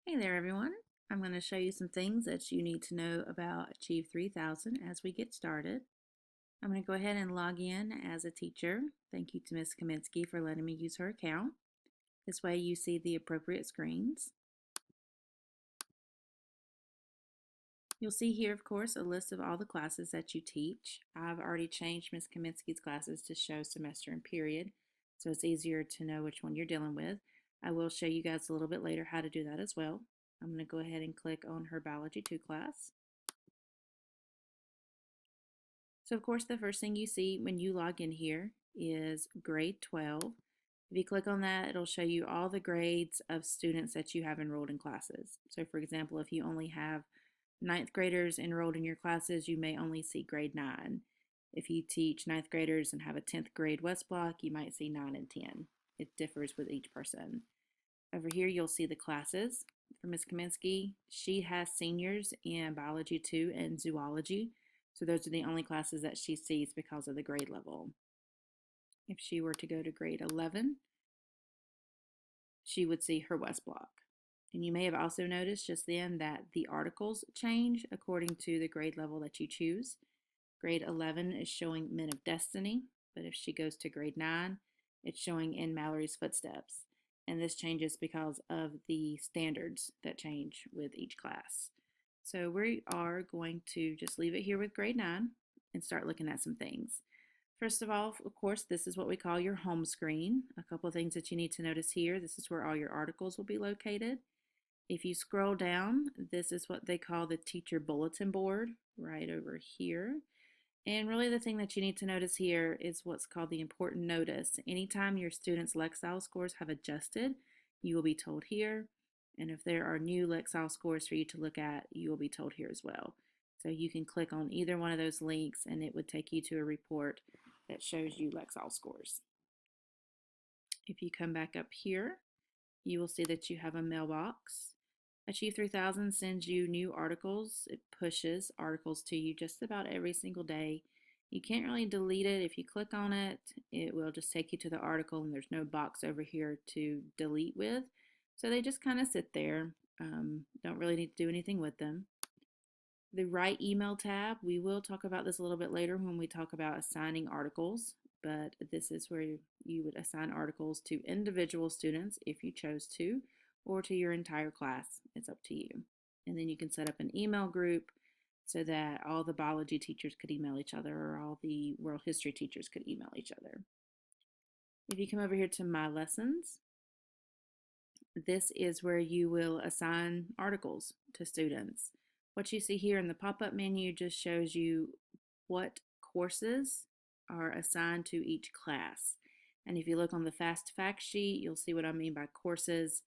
Hey there, everyone. I'm going to show you some things that you need to know about Achieve 3000 as we get started. I'm going to go ahead and log in as a teacher. Thank you to Ms. Kaminsky for letting me use her account. This way you see the appropriate screens. You'll see here, of course, a list of all the classes that you teach. I've already changed Ms. Kaminsky's classes to show semester and period, so it's easier to know which one you're dealing with. I will show you guys a little bit later how to do that as well. I'm going to go ahead and click on her Biology 2 class. So of course the first thing you see when you log in here is grade 12. If you click on that, it'll show you all the grades of students that you have enrolled in classes. So for example, if you only have ninth graders enrolled in your classes, you may only see grade 9. If you teach ninth graders and have a 10th grade West Block, you might see 9 and 10. It differs with each person. Over here, you'll see the classes. For Ms. Kaminsky, she has seniors in Biology 2 and Zoology. So those are the only classes that she sees because of the grade level. If she were to go to grade 11, she would see her West Block. And you may have also noticed just then that the articles change according to the grade level that you choose. Grade 11 is showing Men of Destiny, but if she goes to grade 9, it's showing In Mallory's Footsteps. And this changes because of the standards that change with each class. So we are going to just leave it here with grade 9 and start looking at some things. First of all, of course, this is what we call your home screen. A couple of things that you need to notice here. This is where all your articles will be located. If you scroll down, this is what they call the teacher bulletin board right over here. And really the thing that you need to notice here is what's called the important notice. Anytime your students' Lexile scores have adjusted, you will be told here. And if there are new Lexile scores for you to look at, you will be told here as well. So you can click on either one of those links and it would take you to a report that shows you Lexile scores. If you come back up here, you will see that you have a mailbox. Achieve 3000 sends you new articles. It pushes articles to you just about every single day. You can't really delete it. If you click on it, it will just take you to the article and there's no box over here to delete with. So they just kind of sit there. Don't really need to do anything with them. The Write Email tab, we will talk about this a little bit later when we talk about assigning articles, but this is where you would assign articles to individual students if you chose to, or to your entire class. It's up to you. And then you can set up an email group so that all the biology teachers could email each other or all the world history teachers could email each other. If you come over here to My Lessons, this is where you will assign articles to students. What you see here in the pop-up menu just shows you what courses are assigned to each class. And if you look on the fast fact sheet, you'll see what I mean by courses.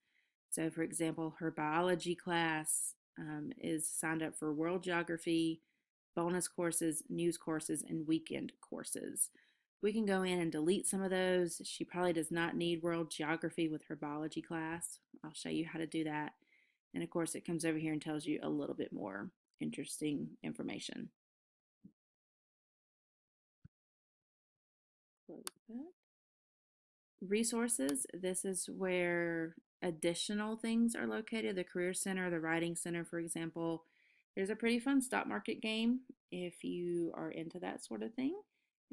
So for example, her biology class is signed up for world geography, bonus courses, news courses, and weekend courses. We can go in and delete some of those. She probably does not need world geography with her biology class. I'll show you how to do that. And of course, it comes over here and tells you a little bit more interesting information. Close that. Resources, this is where additional things are located. The Career Center, the Writing Center, for example. There's a pretty fun stock market game if you are into that sort of thing.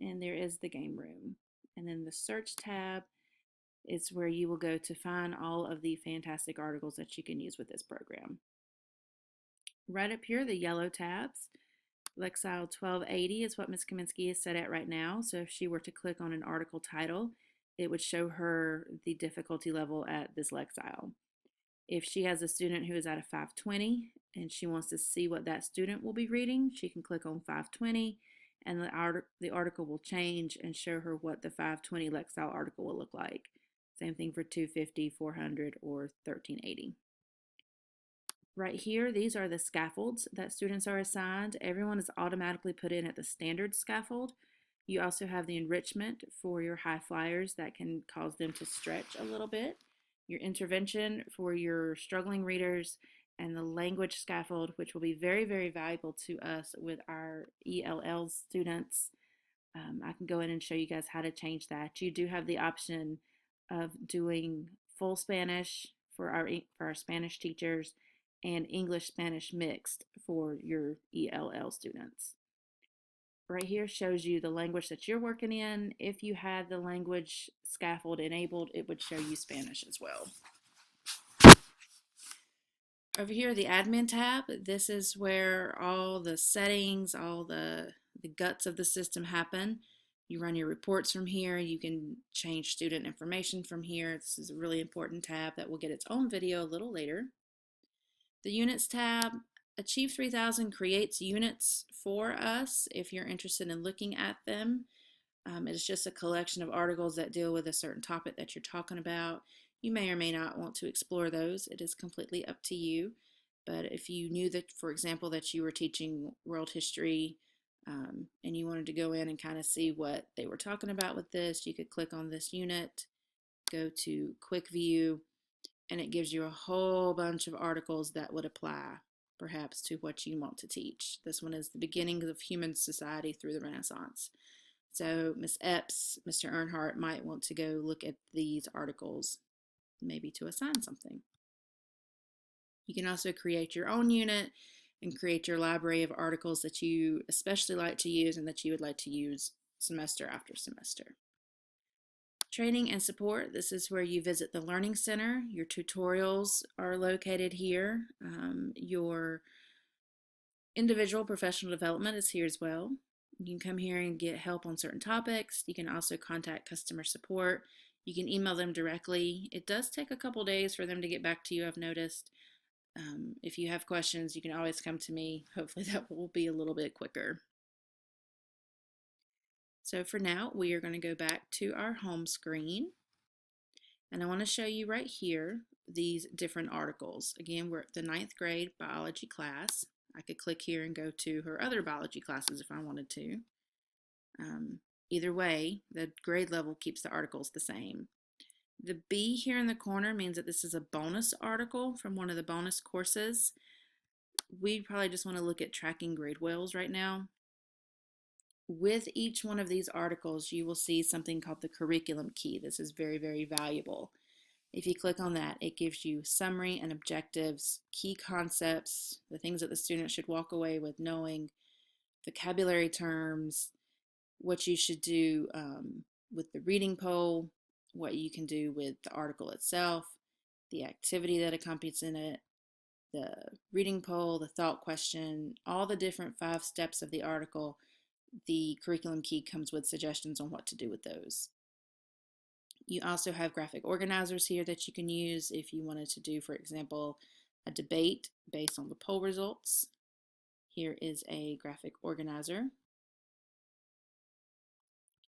And there is the game room. And then the search tab is where you will go to find all of the fantastic articles that you can use with this program. Right up here, the yellow tabs, Lexile 1280 is what Ms. Kaminsky is set at right now. So if she were to click on an article title, it would show her the difficulty level at this Lexile. If she has a student who is at a 520 and she wants to see what that student will be reading, she can click on 520 and the article will change and show her what the 520 Lexile article will look like. Same thing for 250, 400, or 1380. Right here, these are the scaffolds that students are assigned. Everyone is automatically put in at the standard scaffold. You also have the enrichment for your high flyers that can cause them to stretch a little bit. Your intervention for your struggling readers, and the language scaffold, which will be very, very valuable to us with our ELL students. I can go in and show you guys how to change that. You do have the option of doing full Spanish, for our Spanish teachers, and English Spanish mixed for your ELL students. Right here shows you the language that you're working in. If you had the language scaffold enabled, it would show you Spanish as well. Over here, the admin tab, this is where all the settings, all the guts of the system happen. You run your reports from here. You can change student information from here. This is a really important tab that will get its own video a little later. The units tab, Achieve 3000 creates units for us if you're interested in looking at them. It's just a collection of articles that deal with a certain topic that you're talking about. You may or may not want to explore those. It is completely up to you. But if you knew that, for example, that you were teaching world history and you wanted to go in and kind of see what they were talking about with this, you could click on this unit, go to Quick View, and it gives you a whole bunch of articles that would apply perhaps to what you want to teach. This one is the beginnings of human society through the Renaissance. So Ms. Epps, Mr. Earnhardt might want to go look at these articles, maybe to assign something. You can also create your own unit and create your library of articles that you especially like to use and that you would like to use semester after semester. Training and support, this is where you visit the Learning Center. Your tutorials are located here. Your individual professional development is here as well. You can come here and get help on certain topics. You can also contact customer support. You can email them directly. It does take a couple days for them to get back to you, I've noticed. If you have questions, you can always come to me. Hopefully that will be a little bit quicker. So for now, we are going to go back to our home screen. And I want to show you right here these different articles. Again, we're at the 9th grade biology class. I could click here and go to her other biology classes if I wanted to. Either way, the grade level keeps the articles the same. The B here in the corner means that this is a bonus article from one of the bonus courses. We probably just want to look at tracking grade whales right now. With each one of these articles, you will see something called the curriculum key. This is very, very valuable. If you click on that, it gives you summary and objectives, key concepts, the things that the student should walk away with knowing, vocabulary terms, what you should do with the reading poll, what you can do with the article itself, the activity that accompanies in it, the reading poll, the thought question, all the different 5 steps of the article. The curriculum key comes with suggestions on what to do with those. You also have graphic organizers here that you can use if you wanted to do, for example, a debate based on the poll results. Here is a graphic organizer.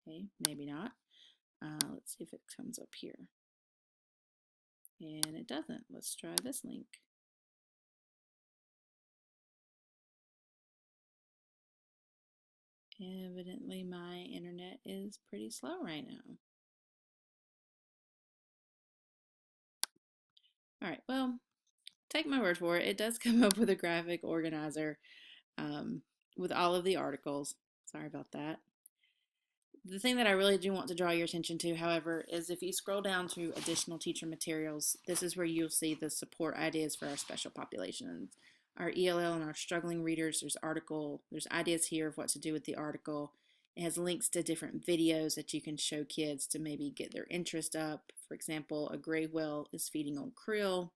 Okay, maybe not. Let's see if it comes up here. And it doesn't. Let's try this link. Evidently my internet is pretty slow right now. All right, well, take my word for it. It does come up with a graphic organizer with all of the articles. Sorry about that. The thing that I really do want to draw your attention to, however, is if you scroll down to additional teacher materials, this is where you'll see the support ideas for our special populations. Our ELL and our struggling readers, there's ideas here of what to do with the article. It has links to different videos that you can show kids to maybe get their interest up. For example, a gray whale is feeding on krill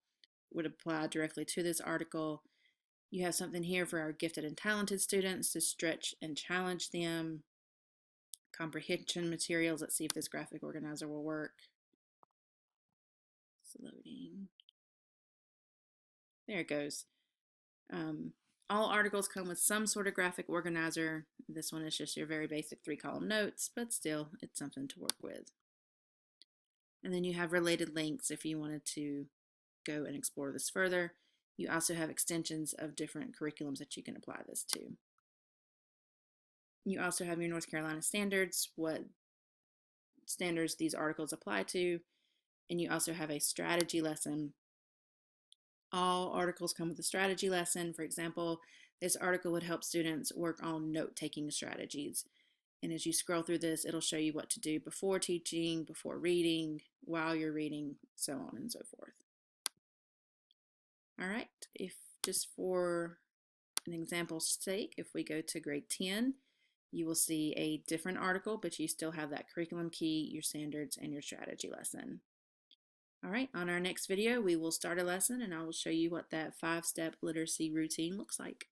would apply directly to this article. You have something here for our gifted and talented students to stretch and challenge them. Comprehension materials. Let's see if this graphic organizer will work. It's loading. There it goes. All articles come with some sort of graphic organizer. This one is just your very basic 3-column notes, but still, it's something to work with. And then you have related links if you wanted to go and explore this further. You also have extensions of different curriculums that you can apply this to. You also have your North Carolina standards, what standards these articles apply to, and you also have a strategy lesson. All articles come with a strategy lesson. For example, this article would help students work on note-taking strategies. And as you scroll through this, it'll show you what to do before teaching, before reading, while you're reading, so on and so forth. All right, if just for an example's sake, if we go to grade 10, you will see a different article, but you still have that curriculum key, your standards, and your strategy lesson. All right, on our next video, we will start a lesson and I will show you what that 5-step literacy routine looks like.